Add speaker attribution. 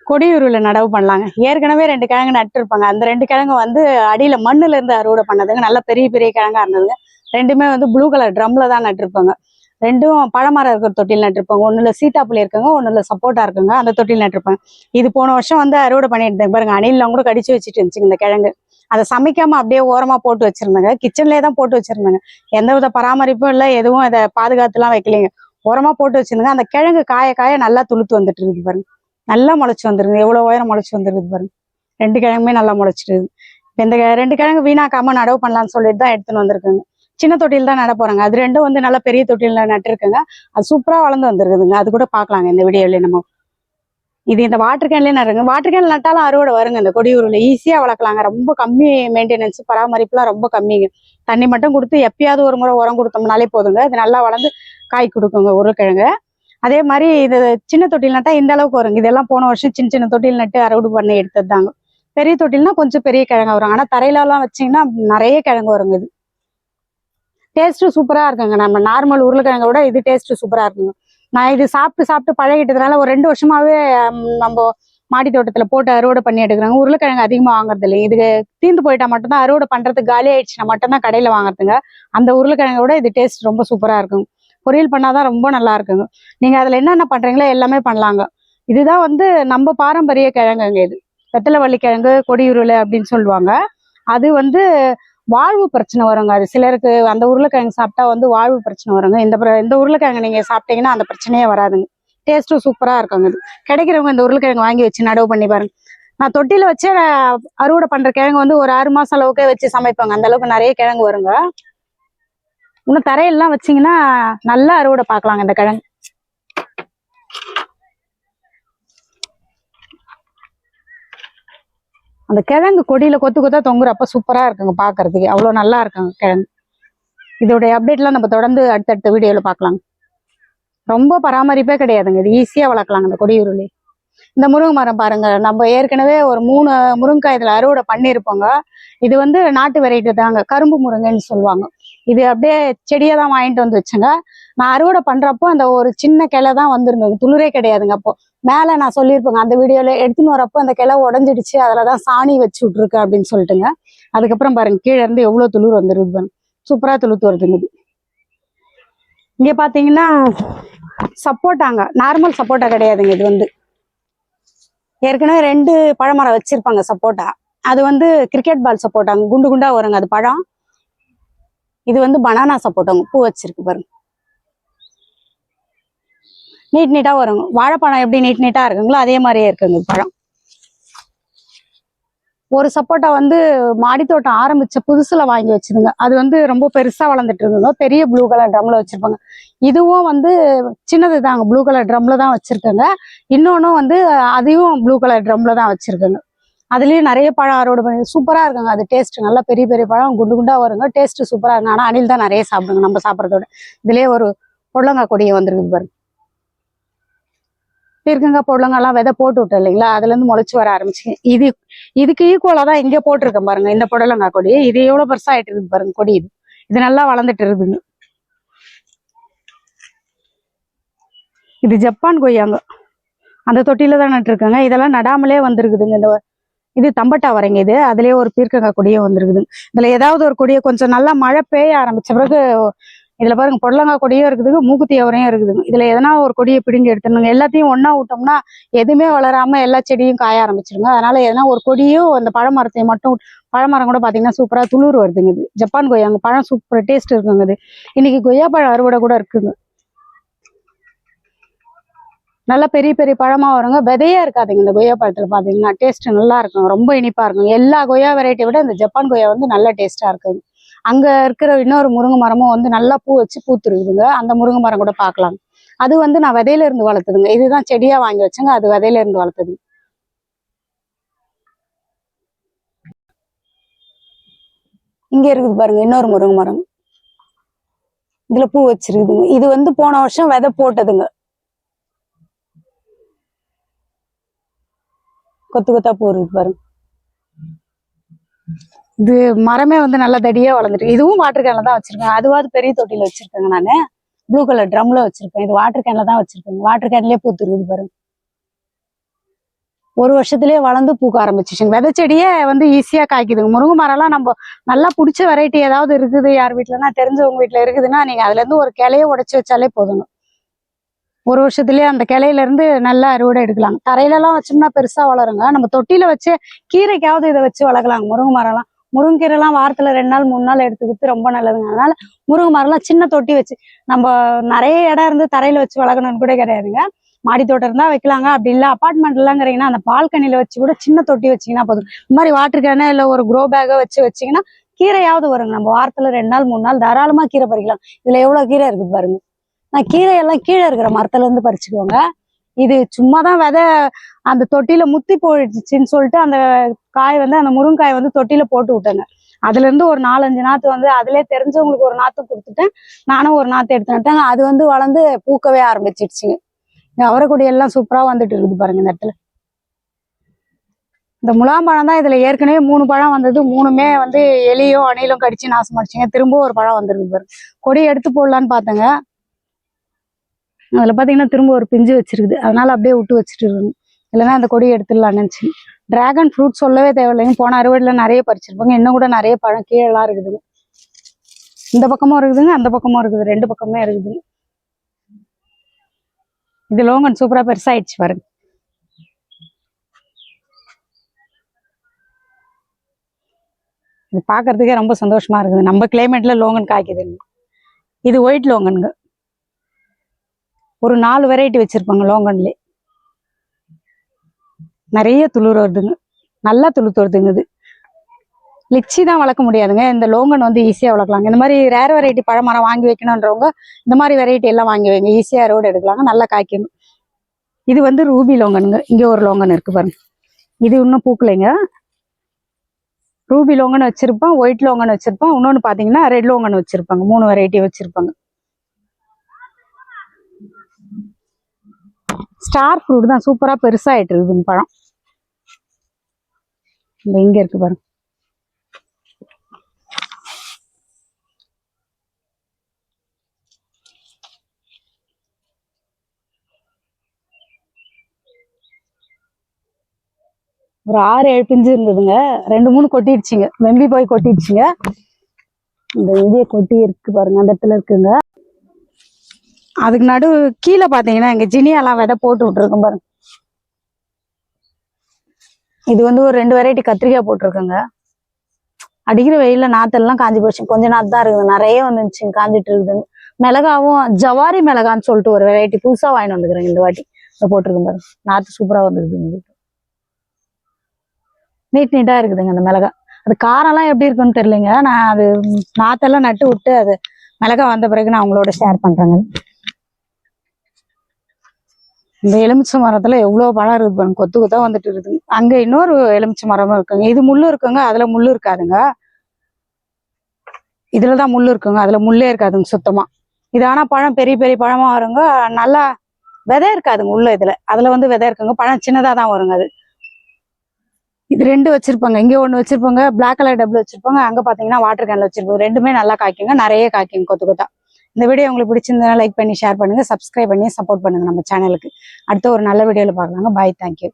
Speaker 1: கொடியூரில் நடவு பண்ணலாங்க. ஏற்கனவே 2 கிழங்கு நட்டு இருப்பாங்க. அந்த 2 கிழங்கு வந்து அடியில மண்ணுல இருந்து அறுவடை பண்ணதுங்க. நல்ல பெரிய பெரிய கிழங்கா இருந்ததுங்க. 2மே வந்து ப்ளூ கலர் ட்ரம்ல தான் நட்டுருப்பாங்க. 2ம் பழமரம் இருக்கிற தொட்டில் நட்டுருப்பாங்க. ஒன்றுல சீத்தாப்புளி இருக்குங்க, ஒன்றுல சப்போட்டா இருக்குங்க. அந்த தொட்டில் நட்டுருப்பாங்க. இது போன வருஷம் வந்து அறுவடை பண்ணிட்டு பாருங்க. அணிலாம் கூட கடிச்சு வச்சுட்டு இருந்துச்சுங்க இந்த கிழங்கு. அதை சமைக்காம அப்படியே ஓரமா போட்டு வச்சிருந்தாங்க. கிச்சன்லேயே தான் போட்டு வச்சிருந்தாங்க. எந்த வித பராமரிப்பும் இல்லை, எதுவும் இதை பாதுகாத்துலாம் வைக்கலைங்க. ஓரமா போட்டு வச்சிருந்தாங்க. அந்த கிழங்கு காய காய நல்லா துளுத்து வந்துட்டு இருக்குது பாருங்க. நல்லா முளைச்சு வந்துருங்க. எவ்வளவு உயரம் முளைச்சு வந்துருக்குது பாருங்க. 2 கிழங்குமே நல்லா முளைச்சிட்டு. இந்த 2 கிழங்கு வீணாக்காம நடவு பண்ணலாம்னு சொல்லிட்டு தான் எடுத்துன்னு வந்திருக்குங்க. சின்ன தொட்டியில் தான் நட போறாங்க. அது 2ம் வந்து நல்லா பெரிய தொட்டியில் நட்டுருக்குங்க. அது சூப்பரா வளர்ந்து வந்துருக்குதுங்க. அது கூட பாக்கலாங்க இந்த வீடியோல. நம்ம இது இந்த வாட்டர் கேன்லயே நடுங்க. வாட்டர் கேன்ல நட்டாலும் அறுவடை வருங்க. இந்த கொடியூரில் ஈஸியா வளர்க்கலாங்க. ரொம்ப கம்மி மெயின்டெனன்ஸ், பராமரிப்புலாம் ரொம்ப கம்மிங்க. தண்ணி மட்டும் கொடுத்து எப்பயாவது ஒரு முறை உரம் கொடுத்தோம்னாலே போதுங்க. இது நல்லா வளர்ந்து காய் கொடுக்குங்க உருளைக்கிழங்கு. அதே மாதிரி இது சின்ன தொட்டில் நட்டா இந்த அளவுக்கு வருங்க. இதெல்லாம் போன வருஷம் சின்ன சின்ன தொட்டில் நட்டு அறுவடை பண்ணி எடுத்தது தாங்க. பெரிய தொட்டில்னா கொஞ்சம் பெரிய கிழங்கு வரும். ஆனா தரையிலலாம் வச்சீங்கன்னா நிறைய கிழங்கு வருங்க. இது டேஸ்ட்டும் சூப்பரா இருக்குங்க. நம்ம நார்மல் உருளைக்கிழங்கை விட இது டேஸ்ட் சூப்பரா இருக்குங்க. நான் இது சாப்பிட்டு சாப்பிட்டு பழகிட்டதுனால ஒரு 2 வருஷமாவே நம்ம மாடி தோட்டத்துல போட்டு அறுவடை பண்ணி எடுக்கிறாங்க. உருளைக்கிழங்கு அதிகமா வாங்குறது இல்லை. இது தீர்ந்து போயிட்டா மட்டும்தான், அறுவடை பண்றதுக்கு காலி ஆயிடுச்சுன்னா மட்டும்தான் கடையில வாங்குறதுங்க. அந்த உருளைக்கிழங்கை விட இது டேஸ்ட் ரொம்ப சூப்பரா இருக்கும். பொரியல் பண்ணாதான் ரொம்ப நல்லா இருக்குங்க. நீங்க அதுல என்னென்ன பண்றீங்களோ எல்லாமே பண்ணலாங்க. இதுதான் வந்து நம்ம பாரம்பரிய கிழங்குங்க. இது வெத்தலைவள்ளி கிழங்கு, கொடியுருளை அப்படின்னு சொல்லுவாங்க. அது வந்து வாழ்வு பிரச்சனை வருங்க. அது சிலருக்கு அந்த உருளைக்கிழங்கு சாப்பிட்டா வந்து வாழ்வு பிரச்சனை வருங்க. இந்த உருளைக்கிழங்கு நீங்க சாப்பிட்டீங்கன்னா அந்த பிரச்சனையே வராதுங்க. டேஸ்ட்டும் சூப்பரா இருக்குங்க. இது கிடைக்கிறவங்க இந்த உருளைக்கிழங்கு வாங்கி வச்சு நடவு பண்ணி பாருங்க. நான் தொட்டியில வச்சு அறுவடை பண்ற கிழங்கு வந்து ஒரு 6 மாசம் அளவுக்கே வச்சு சமைப்பாங்க. அந்த அளவுக்கு நிறைய கிழங்கு வருங்க. இன்னும் தரையெல்லாம் வச்சீங்கன்னா நல்லா அறுவடை பார்க்கலாங்க இந்த கிழங்கு. அந்த கிழங்கு கொடியில கொத்து கொத்தா தொங்குறப்ப சூப்பரா இருக்குங்க பாக்குறதுக்கு. அவ்வளவு நல்லா இருக்குங்க கிழங்கு. இதோடைய அப்டேட்லாம் நம்ம தொடர்ந்து அடுத்தடுத்த வீடியோல பார்க்கலாங்க. ரொம்ப பராமரிப்பே கிடையாதுங்க. இது ஈஸியா வளர்க்கலாங்க இந்த கொடியுருளி. இந்த முருங்கை மரம் பாருங்க. நம்ம ஏற்கனவே ஒரு 3 முருங்கைக்காய் இதுல அறுவடை பண்ணியிருப்போங்க. இது வந்து நாட்டு வெரைட்டி தாங்க. கரும்பு முருங்கைன்னு சொல்லுவாங்க. இது அப்படியே செடியை தான் வாங்கிட்டு வந்து வச்சுங்க. நான் அறுவடை பண்றப்போ அந்த ஒரு சின்ன கிளை தான் வந்திருந்தது. துளிரே கிடையாதுங்க. அப்போ மேல நான் சொல்லியிருப்பேங்க அந்த வீடியோல. எடுத்துன்னு வரப்போ அந்த கிளை உடஞ்சிடுச்சு, அதுலதான் சாணி வச்சு விட்டுருக்கு அப்படின்னு சொல்லிட்டுங்க. அதுக்கப்புறம் பாருங்க கீழே இருந்து எவ்வளவு துளிர் வந்துருது பாருங்க. சூப்பரா துளுத்து வருதுங்க. இங்க பாத்தீங்கன்னா சப்போட்டாங்க. நார்மல் சப்போட்டா கிடையாதுங்க. இது வந்து ஏற்கனவே 2 பழமரம் வச்சிருப்பாங்க சப்போட்டா. அது வந்து கிரிக்கெட் பால் சப்போட்டாங்க. குண்டு குண்டா வருங்க அது பழம். இது வந்து பனானா சப்போட்டாங்க. பூ வச்சிருக்கு பாருங்க. நீட் நீட்டா வருங்க. வாழைப்பழம் எப்படி நீட் நீட்டா இருக்குங்களோ அதே மாதிரியே இருக்குங்க பழம். ஒரு சப்போட்டா வந்து மாடித்தோட்டம் ஆரம்பிச்ச புதுசுல வாங்கி வச்சிருங்க. அது வந்து ரொம்ப பெருசா வளர்ந்துட்டு இருந்தது. பெரிய ப்ளூ கலர் ட்ரம்ல வச்சிருப்பாங்க. இதுவும் வந்து சின்னது தாங்க. ப்ளூ கலர் ட்ரம்ல தான் வச்சிருக்கேங்க. இன்னொன்னும் வந்து அதையும் ப்ளூ கலர் ட்ரம்ல தான் வச்சிருக்கேங்க. அதுலயும் நிறைய பழம் அறுவடை பண்ணி சூப்பரா இருக்குங்க. அது டேஸ்ட் நல்லா பெரிய பெரிய பழம் குண்டு குண்டா வருங்க. டேஸ்ட் சூப்பரா இருக்குங்க. ஆனா அணில் தான் நிறைய சாப்பிடுங்க நம்ம சாப்பிட்றதோட. இதுலயே ஒரு பொடலங்காய் கொடியை வந்துருக்குது பாருங்க. இருக்குங்க. பொடலங்காய்லாம் விதை போட்டு விட்டோம் இல்லைங்களா, அதுல இருந்து முளைச்சு வர ஆரம்பிச்சு. இதுக்கு ஈக்குவலா தான் இங்க போட்டிருக்கேன் பாருங்க. இந்த பொடலங்காய் கொடி இது எவ்வளவு பெருசா ஆயிட்டு இருக்குது பாருங்க. கொடி இது நல்லா வளர்ந்துட்டு இருக்குதுங்க. இது ஜப்பான் கொய்யாங்க. அந்த தொட்டியில தான் நட்டுருக்காங்க. இதெல்லாம் நடாமலே வந்திருக்குதுங்க. இது தம்பட்டா வரைங்க. இது அதுலயே ஒரு பீர்க்கங்காய் கொடியே வந்திருக்குது. இதுல ஏதாவது ஒரு கொடியை கொஞ்சம் நல்லா மழை பெய்ய ஆரம்பிச்ச பிறகு இதுல பாருங்க பொடலங்காய் கொடியும் இருக்குதுங்க, மூக்குத்தி அவரையும் இருக்குதுங்க. இதுல எதனா ஒரு கொடியை பிடுங்கி எடுத்துணுங்க. எல்லாத்தையும் ஒன்னா விட்டோம்னா எதுவுமே வளராம எல்லா செடியும் காய ஆரம்பிச்சிருங்க. அதனால எதனா ஒரு கொடியும் அந்த பழமரத்தையும் மட்டும். பழமரம் கூட பாத்தீங்கன்னா சூப்பரா துளிர் வருதுங்க. இது ஜப்பான் கொய்யாங்க. பழம் சூப்பர் டேஸ்ட் இருக்குங்க. இது இன்னைக்கு கொய்யா பழம் அறுவடை கூட இருக்குங்க. நல்லா பெரிய பெரிய பழமா வருங்க. விதையா இருக்காதுங்க இந்த கொய்யா பழத்துல பாத்தீங்கன்னா. டேஸ்ட் நல்லா இருக்கும். ரொம்ப இனிப்பா இருக்கும். எல்லா கொய்யா வெரைட்டியை விட இந்த ஜப்பான் கொய்யா வந்து நல்ல டேஸ்டா இருக்குங்க. அங்க இருக்கிற இன்னொரு முருங்கை மரமும் வந்து நல்லா பூ வச்சு பூத்துருக்குதுங்க. அந்த முருங்கை மரம் கூட பாக்கலாம். அது வந்து நான் விதையில இருந்து வளர்த்ததுங்க. இதுதான் செடியா வாங்கி வச்சேங்க. அது விதையில இருந்து வளர்த்தது. இங்க இருக்குது பாருங்க இன்னொரு முருங்கை மரம். இதுல பூ வச்சிருக்குதுங்க. இது வந்து போன வருஷம் விதை போட்டதுங்க. கொத்து கொத்தா பூ இருக்கு பாருங்க. இது மரமே வந்து நல்லா தடியா வளர்ந்துருக்கு. இதுவும் வாட்டர் கேன்ல தான் வச்சிருக்கேன். அதுவாது பெரிய தொட்டியில வச்சிருக்கேங்க. நானு ப்ளூ கலர் ட்ரம்ல வச்சிருக்கேன். இது வாட்டர் கேன்ல தான் வச்சிருக்கேன். வாட்டர் கேன்லயே பூத்து இருக்குது பாருங்க. 1 வருஷத்துலயே வளர்ந்து பூக்க ஆரம்பிச்சிச்சுங்க. விதை செடியே வந்து ஈஸியா காய்க்குதுங்க. முருங்கை மரம்லாம் நம்ம நல்லா பிடிச்ச வெரைட்டி ஏதாவது இருக்குது யார் வீட்டுலன்னா தெரிஞ்சவங்க வீட்டுல இருக்குதுன்னா நீங்க அதுல இருந்து ஒரு கிளைய உடைச்சு வச்சாலே போதுங்க. 1 வருஷத்துலயே அந்த கிளையில இருந்து நல்லா அறுவடை எடுக்கலாம். தரையில எல்லாம் வச்சோம்னா பெருசா வளருங்க. நம்ம தொட்டியில வச்சு கீரைக்காவது இதை வச்சு வளர்க்கலாங்க. முருங்கை மரம்லாம் முருங்கீரை எல்லாம் வாரத்துல 2 நாள் 3 நாள் எடுத்துக்கிட்டு ரொம்ப நல்லதுங்க. அதனால முருங்கை மரம்லாம் சின்ன தொட்டி வச்சு நம்ம நிறைய இடம் இருந்து தரையில வச்சு வளர்க்கணும்னு கூட கிடையாதுங்க. மாடி தோட்டம் இருந்தா வைக்கலாங்க. அப்படி இல்ல அபார்ட்மெண்ட் எல்லாங்கிறீங்கன்னா அந்த பால்கனில வச்சு கூட சின்ன தொட்டி வச்சீங்கன்னா போதும். இந்த மாதிரி வாட்டர் கேனு இல்ல ஒரு க்ரோ பேக்கை வச்சு வச்சீங்கன்னா கீரையாவது வருங்க. நம்ம வாரத்துல 2 நாள் 3 நாள் தாராளமா கீரை பறிக்கலாம். இதுல எவ்வளவு கீரை இருக்கு பாருங்க. நான் கீரையெல்லாம் கீழே இருக்கிற மரத்துல இருந்து பறிச்சுக்குவோங்க. இது சும்மாதான் விதை அந்த தொட்டியில முத்தி போயிடுச்சுன்னு சொல்லிட்டு அந்த காய் வந்து அந்த முருங்காய் வந்து தொட்டியில போட்டு விட்டேங்க. அதுல இருந்து ஒரு 4-5 நாத்து வந்து அதுலயே தெரிஞ்சவங்களுக்கு ஒரு நாத்து கொடுத்துட்டேன். நானும் ஒரு நாத்து எடுத்துட்டேங்க. அது வந்து வளர்ந்து பூக்கவே ஆரம்பிச்சிடுச்சுங்க. அவரைக்கொடி எல்லாம் சூப்பரா வந்துட்டு இருக்குது பாருங்க இந்த இடத்துல. இந்த முலாம்பழம் தான் இதுல ஏற்கனவே 3 பழம் வந்தது. 3மே வந்து எலியும் அணிலும் கடிச்சு நாசமாடிச்சுங்க. திரும்ப ஒரு பழம் வந்துருக்கு பாருங்க. கொடி எடுத்து போடலான்னு பார்த்தேங்க. அதுல பாத்தீங்கன்னா திரும்ப ஒரு பிஞ்சு வச்சிருக்குது. அதனால அப்படியே விட்டு வச்சுட்டு இருக்கணும். இல்லைன்னா அந்த கொடியை எடுத்துடலாம்னு நினைச்சு. டிராகன் ஃப்ரூட் சொல்லவே தேவையில்லைங்க. போன அறுவடையில நிறைய பறிச்சிருப்பாங்க. இன்னும் கூட நிறைய பழம் கீழெல்லாம் இருக்குதுங்க. இந்த பக்கமும் இருக்குதுங்க, அந்த பக்கமும் இருக்குது. 2 பக்கமே இருக்குதுங்க. இது லோங்கன் சூப்பரா பெருசாயிடுச்சு பாருங்க. இது பாக்குறதுக்கே ரொம்ப சந்தோஷமா இருக்குது. நம்ம கிளைமேட்ல லோங்கன் காய்க்குது. இது ஒயிட் லோங்கனுங்க. ஒரு 4 வெரைட்டி வச்சிருப்பாங்க லோங்கன்ல. நிறைய துளிர் வருதுங்க. நல்லா துளுத்து வருதுங்க. இது லிச்சி தான் வளர்க்க முடியாதுங்க. இந்த லோங்கன் வந்து ஈஸியா வளர்க்கலாங்க. இந்த மாதிரி ரேர் வெரைட்டி பழமரம் வாங்கி வைக்கணுன்றவங்க இந்த மாதிரி வெரைட்டி எல்லாம் வாங்கி வைங்க. ஈஸியா அறுவடை எடுக்கலாங்க. நல்லா காய்க்கணும். இது வந்து ரூபி லோங்கனுங்க. இங்க ஒரு லோங்கன் இருக்கு பாருங்க. இது இன்னும் பூக்கலைங்க. ரூபி லோங்கன் வச்சிருப்போம், ஒயிட் லோங்கன் வச்சிருப்போம், இன்னொன்னு பாத்தீங்கன்னா ரெட் லோங்கன் வச்சிருப்பாங்க. 3 வெரைட்டி வச்சிருப்பாங்க. ஸ்டார் ஃப்ரூட் தான் சூப்பரா பெருசாயிட்டு இருக்குதுங்க பழம். இந்த இங்க இருக்கு பாருங்க. ஒரு 6-7 பிஞ்சு இருந்ததுங்க. 2-3 கொட்டிடுச்சுங்க. வெம்பி போய் கொட்டிடுச்சுங்க. இந்த இங்கே கொட்டி இருக்கு பாருங்க. அந்த இடத்துல இருக்குங்க. அதுக்கு நடு கீழே பாத்தீங்கன்னா இங்க ஜினியாலாம் விதை போட்டு விட்டுருக்கோம் பாருங்க. இது வந்து ஒரு 2 வெரைட்டி கத்திரிக்காய் போட்டிருக்கோங்க. அடிக்கிற வெயில நாத்தெல்லாம் காஞ்சி போச்சு. கொஞ்ச நாத்து தான் இருக்குது. நிறைய வந்துச்சு காஞ்சிட்டு இருக்குதுங்க. மிளகாவும் ஜவாரி மிளகான்னு சொல்லிட்டு ஒரு வெரைட்டி புதுசா வாங்கிட்டு வந்துக்கிறேங்க இந்த வாட்டி. இதை போட்டிருக்கோம் பாருங்க. நாத்து சூப்பரா வந்துருக்குதுங்க. நீட்டா இருக்குதுங்க அந்த மிளகா. அது காரம்லாம் எப்படி இருக்குன்னு தெரியலைங்க. நான் அது நாத்தெல்லாம் நட்டு விட்டு அது மிளகா வந்த பிறகு நான் உங்களோட ஷேர் பண்றேங்க. இந்த எலுமிச்சை மரத்துல எவ்வளவு பழம் இருக்குது பாருங்க. கொத்து கொத்தா வந்துட்டு இருக்குதுங்க. அங்க இன்னொரு எலுமிச்சை மரமும் இருக்குங்க. இது முள்ளு இருக்குங்க, அதுல முள்ளு இருக்காதுங்க. இதுலதான் முள்ளு இருக்குங்க, அதுல முள்ளே இருக்காதுங்க சுத்தமா. இது ஆனா பழம் பெரிய பெரிய பழமா வருங்க. நல்லா விதை இருக்காதுங்க உள்ள. அதுல வந்து விதை இருக்குங்க. பழம் சின்னதா தான் வருங்க. அது இது 2 வச்சிருப்பாங்க. இங்க 1 வச்சிருப்பாங்க. பிளாக் கலர் டபுள் வச்சிருப்பாங்க. அங்க பாத்தீங்கன்னா வாட்டர் கேன்ல வச்சிருப்பாங்க. 2மே நல்லா காய்க்குங்க. நிறைய காய்க்குங்க கொத்து கொத்தா. இந்த வீடியோ உங்களுக்கு பிடிச்சிருந்தா லைக் பண்ணி ஷேர் பண்ணுங்க. சப்ஸ்கிரைப் பண்ணி சப்போர்ட் பண்ணுங்க நம்ம சேனலுக்கு. அடுத்த ஒரு நல்ல வீடியோல பார்க்கலாங்க. பாய், தேங்க்யூ.